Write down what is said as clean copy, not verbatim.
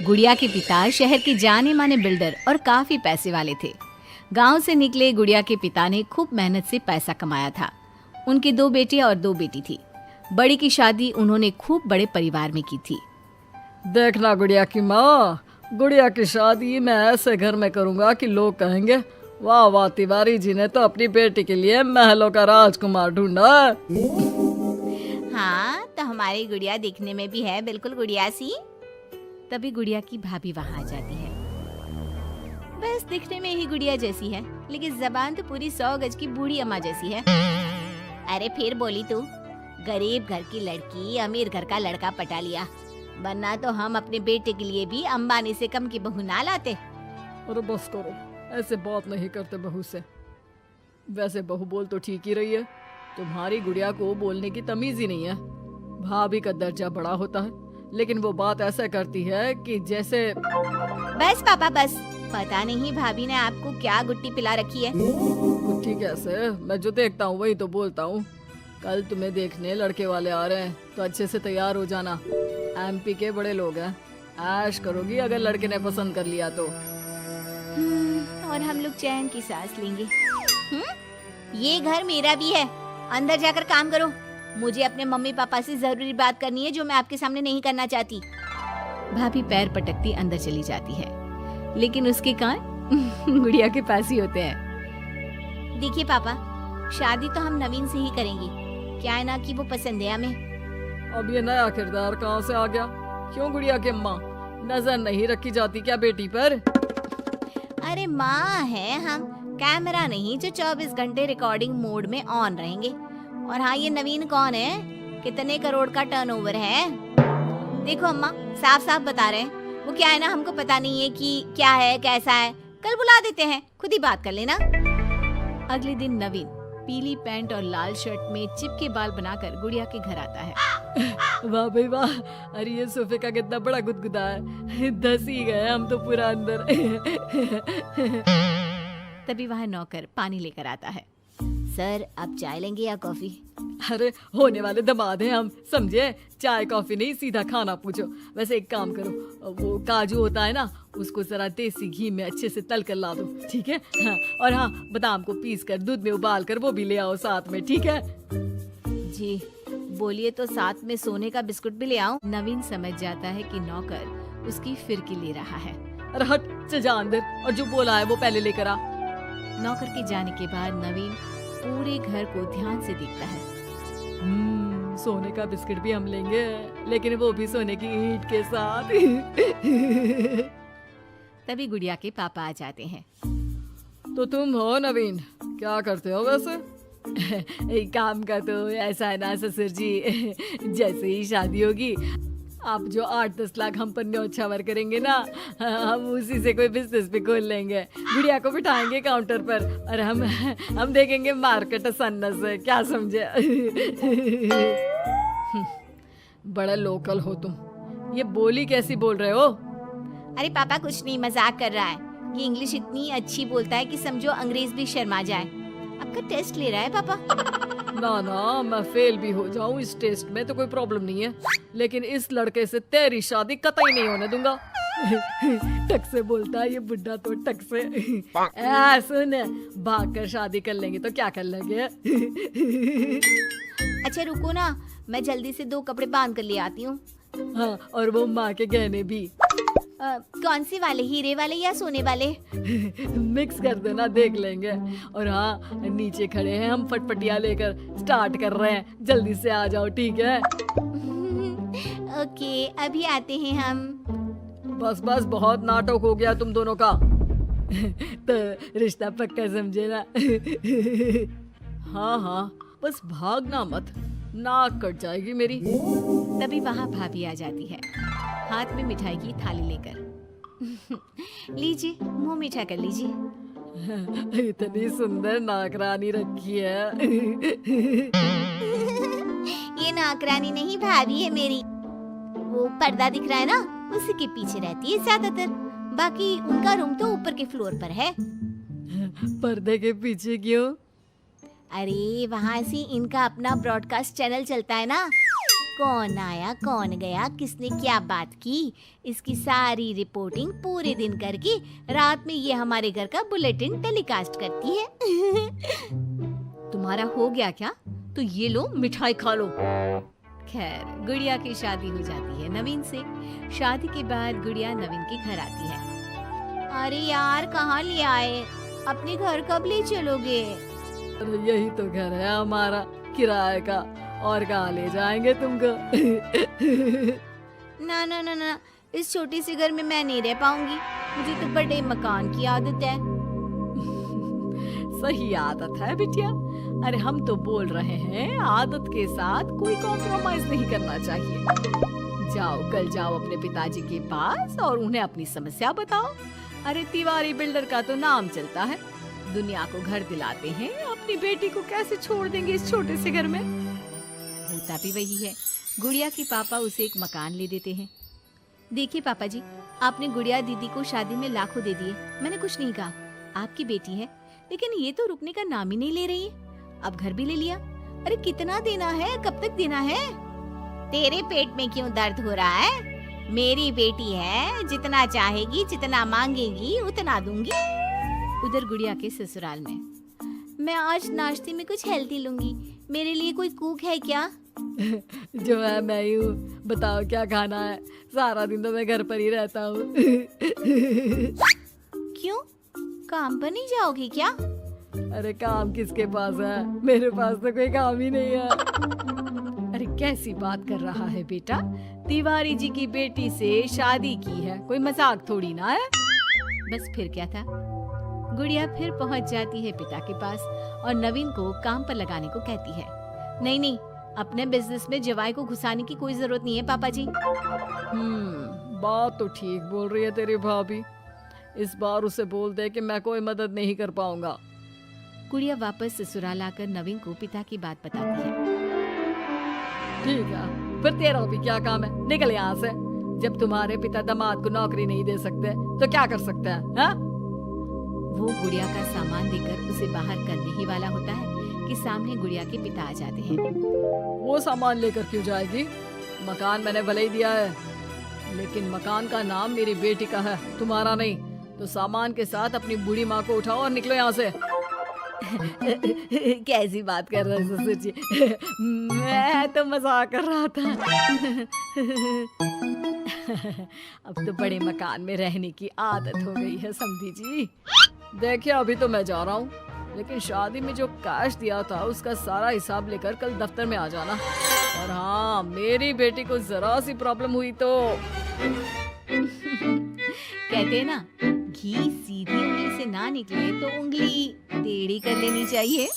गुड़िया के पिता शहर के जाने माने बिल्डर और काफी पैसे वाले थे। गांव से निकले गुड़िया के पिता ने खूब मेहनत से पैसा कमाया था। उनके 2 बेटे और 2 बेटी थी। बड़ी की शादी उन्होंने खूब बड़े परिवार में की थी। देखना गुड़िया की माँ, गुड़िया की शादी मैं ऐसे घर में करूंगा कि लोग कहेंगे वाह वाह, तिवारी जी ने तो अपनी बेटी के लिए महलों का राजकुमार ढूंढा। हाँ, तो हमारी गुड़िया दिखने में भी है बिल्कुल गुड़िया सी। तभी गुड़िया की भाभी वहाँ आ जाती है। बस दिखने में ही गुड़िया जैसी है, लेकिन जबान तो पूरी 100 गज की बूढ़ी अम्मा जैसी है। अरे फिर बोली तू, गरीब घर की लड़की अमीर घर का लड़का पटा लिया, वरना तो हम अपने बेटे के लिए भी अंबानी से कम की बहू ना लाते। अरे बस करो, ऐसे बात नहीं करते बहू से। वैसे बहू बोल तो ठीक ही रही है, तुम्हारी गुड़िया को बोलने की तमीज ही नहीं है। भाभी का दर्जा बड़ा होता है, लेकिन वो बात ऐसा करती है कि जैसे। बस पापा बस, पता नहीं भाभी ने आपको क्या गुट्टी पिला रखी है। गुट्टी कैसे, मैं जो देखता हूँ वही तो बोलता हूँ। कल तुम्हें देखने लड़के वाले आ रहे हैं, तो अच्छे से तैयार हो जाना। एमपी के बड़े लोग हैं, ऐश करोगी अगर लड़के ने पसंद कर लिया तो। और हम लोग चैन की सांस लेंगे। ये घर मेरा भी है, अंदर जाकर काम करो। मुझे अपने मम्मी पापा से जरूरी बात करनी है जो मैं आपके सामने नहीं करना चाहती। भाभी पैर पटकती अंदर चली जाती है, लेकिन उसके कान गुड़िया के पास ही होते हैं। देखिए पापा, शादी तो हम नवीन से ही करेंगे, क्या है ना कि वो पसंद है हमें। अब ये नया किरदार कहाँ से आ गया? क्यों गुड़िया के माँ, नजर नहीं रखी जाती क्या बेटी पर? अरे माँ है हम, कैमरा नहीं जो 24 घंटे रिकॉर्डिंग मोड में ऑन रहेंगे। और हाँ, ये नवीन कौन है, कितने करोड़ का टर्नओवर है? देखो अम्मा, साफ साफ बता रहे हैं, वो क्या है ना, हमको पता नहीं है कि क्या है कैसा है। कल बुला देते हैं, खुद ही बात कर लेना। अगले दिन नवीन पीली पैंट और लाल शर्ट में चिपके बाल बनाकर गुड़िया के घर आता है। वाह भाई वाह, अरे ये सोफे का कितना बड़ा गुदगुदा है, धस ही गए हम तो पूरा अंदर। तभी वहाँ नौकर पानी लेकर आता है। सर, आप चाय लेंगे या कॉफी? अरे होने वाले दामाद हैं हम, समझे? चाय कॉफी नहीं, सीधा खाना पूछो। वैसे एक काम करो, वो काजू होता है ना, उसको जरा देसी घी में अच्छे से तल कर ला दो, ठीक है? हाँ, और हाँ, बादाम को पीस कर दूध में उबाल कर वो भी ले आओ साथ में, ठीक है? जी बोलिए, तो साथ में सोने का बिस्कुट भी ले आऊं? नवीन समझ जाता है कि नौकर उसकी फिरकी ले रहा है। अरे हट, चल जा अंदर, और जो बोला है वो पहले लेकर आ। नौकर के जाने के बाद नवीन पूरे घर को ध्यान से देखता है। सोने का बिस्किट भी हम लेंगे, लेकिन वो भी सोने की ईंट के साथ। तभी गुड़िया के पापा आ जाते हैं। तो तुम हो नवीन, क्या करते हो वैसे? एक काम का तो ऐसा है ना ससुर जी, जैसे ही शादी होगी आप जो 8-10 लाख हम पर न्योछावर करेंगे ना, हम उसी से कोई बिजनेस भी खोल लेंगे। गुड़िया को बिठाएंगे काउंटर पर और हम देखेंगे मार्केट सन्नत से, क्या समझे? बड़ा लोकल हो तुम, ये बोली कैसी बोल रहे हो? अरे पापा कुछ नहीं, मजाक कर रहा है। ये इंग्लिश इतनी अच्छी बोलता है कि समझो अंग्रेज भी शर्मा जाए। आपका टेस्ट ले रहा है पापा? ना ना, मैं फेल भी हो जाऊं इस टेस्ट में तो कोई प्रॉब्लम नहीं है, लेकिन इस लड़के से तेरी शादी कतई नहीं होने दूंगा। टक से बोलता है ये बुड्ढा तो, टक से। सुन, भाग कर शादी कर लेंगे तो क्या कर लेंगे? अच्छा रुको ना, मैं जल्दी से 2 कपड़े बांध कर ले आती हूँ। हाँ, और वो माँ के गहने भी। कौन से वाले, हीरे वाले या सोने वाले? मिक्स कर देना, देख लेंगे। और हाँ, नीचे खड़े हैं हम फटफटिया लेकर, स्टार्ट कर रहे हैं, जल्दी से आ जाओ, ठीक है? ओके, अभी आते हैं हम। बस बस, बहुत नाटक हो गया तुम दोनों का। तो रिश्ता पक्का समझे ना? हाँ हाँ, बस भागना मत, नाक कट जाएगी मेरी। तभी वहाँ भाभी आ जाती है, हाथ में मिठाई की थाली लेकर। लीजिए, मुंह मीठा कर लीजिए। इतनी सुंदर नाकरानी रखी है। ये नाकरानी नहीं, भाभी है मेरी। वो पर्दा दिख रहा है ना, उसी के पीछे रहती है ज्यादातर। बाकी उनका रूम तो ऊपर के फ्लोर पर है। पर्दे के पीछे क्यों? अरे वहाँ से इनका अपना ब्रॉडकास्ट चैनल चलता है ना, कौन आया कौन गया, किसने क्या बात की, इसकी सारी रिपोर्टिंग पूरे दिन करके रात में ये हमारे घर का बुलेटिन टेलीकास्ट करती है। तुम्हारा हो गया क्या? तो ये लो मिठाई खा लो। खैर, गुड़िया की शादी हो जाती है नवीन से। शादी के बाद गुड़िया नवीन के घर आती है। अरे यार, कहाँ ले आए, अपने घर कब ले चलोगे? अरे यही तो घर है हमारा किराए का, और कहाँ ले जाएंगे तुमको? ना ना ना ना, इस छोटी सी घर में मैं नहीं रह पाऊंगी, मुझे तो बड़े मकान की आदत है। सही आदत है बिटिया। अरे हम तो बोल रहे हैं आदत के साथ कोई कॉम्प्रोमाइज नहीं करना चाहिए। जाओ, कल जाओ अपने पिताजी के पास और उन्हें अपनी समस्या बताओ। अरे तिवारी बिल्डर का तो नाम चलता है, दुनिया को घर दिलाते हैं, अपनी बेटी को कैसे छोड़ देंगे इस छोटे से घर में? होता भी वही है। गुड़िया के पापा उसे एक मकान ले देते हैं। देखिए पापा जी, आपने गुड़िया दीदी को शादी में लाखों दे दिए, मैंने कुछ नहीं कहा, आपकी बेटी है, लेकिन ये तो रुकने का नाम ही नहीं ले रही है। अब घर भी ले लिया। अरे कितना देना है, कब तक देना है? तेरे पेट में क्यों दर्द हो रहा है? मेरी बेटी है, जितना चाहेगी, जितना मांगेगी उतना दूंगी। उधर गुड़िया के ससुराल में, मैं आज नाश्ते में कुछ हेल्दी लूंगी, मेरे लिए कोई कुक है क्या? जो है मैं ही हूँ, बताओ क्या खाना है? सारा दिन तो मैं घर पर ही रहता हूँ। क्यों, काम पर नहीं जाओगी क्या? अरे काम किसके पास है, मेरे पास तो कोई काम ही नहीं है। अरे कैसी बात कर रहा है बेटा, तिवारी जी की बेटी से शादी की है, कोई मजाक थोड़ी ना है। बस फिर क्या था, गुड़िया फिर पहुंच जाती है पिता के पास और नवीन को काम पर लगाने को कहती है। नहीं नहीं, अपने बिजनेस में जवाई को घुसाने की कोई जरूरत नहीं है पापा जी। बात तो ठीक बोल रही है तेरी भाभी, इस बार उसे बोल दे कि मैं कोई मदद नहीं कर पाऊंगा। गुड़िया वापस ससुराल आकर नवीन को पिता की बात बताती है। ठीक है, फिर तेरा भी क्या काम है, निकल यहाँ से। जब तुम्हारे पिता दामाद को नौकरी नहीं दे सकते तो क्या कर सकते हैं, हाँ? वो गुड़िया का सामान देकर उसे बाहर करने ही वाला होता है कि सामने गुड़िया के पिता आ जाते हैं। वो सामान लेकर क्यों जाएगी? मकान मैंने भले ही दिया है, लेकिन मकान का नाम मेरी बेटी का है, तुम्हारा नहीं। तो सामान के साथ अपनी बूढ़ी माँ को उठाओ और निकलो यहाँ से। कैसी बात कर रहे हैं ससुर जी? मैं तो मजाक कर रहा था। अब तो बड़े मकान में रहने की आदत हो गई है समधी जी। देखिए अभी तो मैं जा रहा हूँ, लेकिन शादी में जो कैश दिया था उसका सारा हिसाब लेकर कल दफ्तर में आ जाना। और हाँ, मेरी बेटी को जरा सी प्रॉब्लम हुई तो कहते हैं ना, घी सीधी उंगली से ना निकले तो उंगली टेढ़ी कर लेनी चाहिए।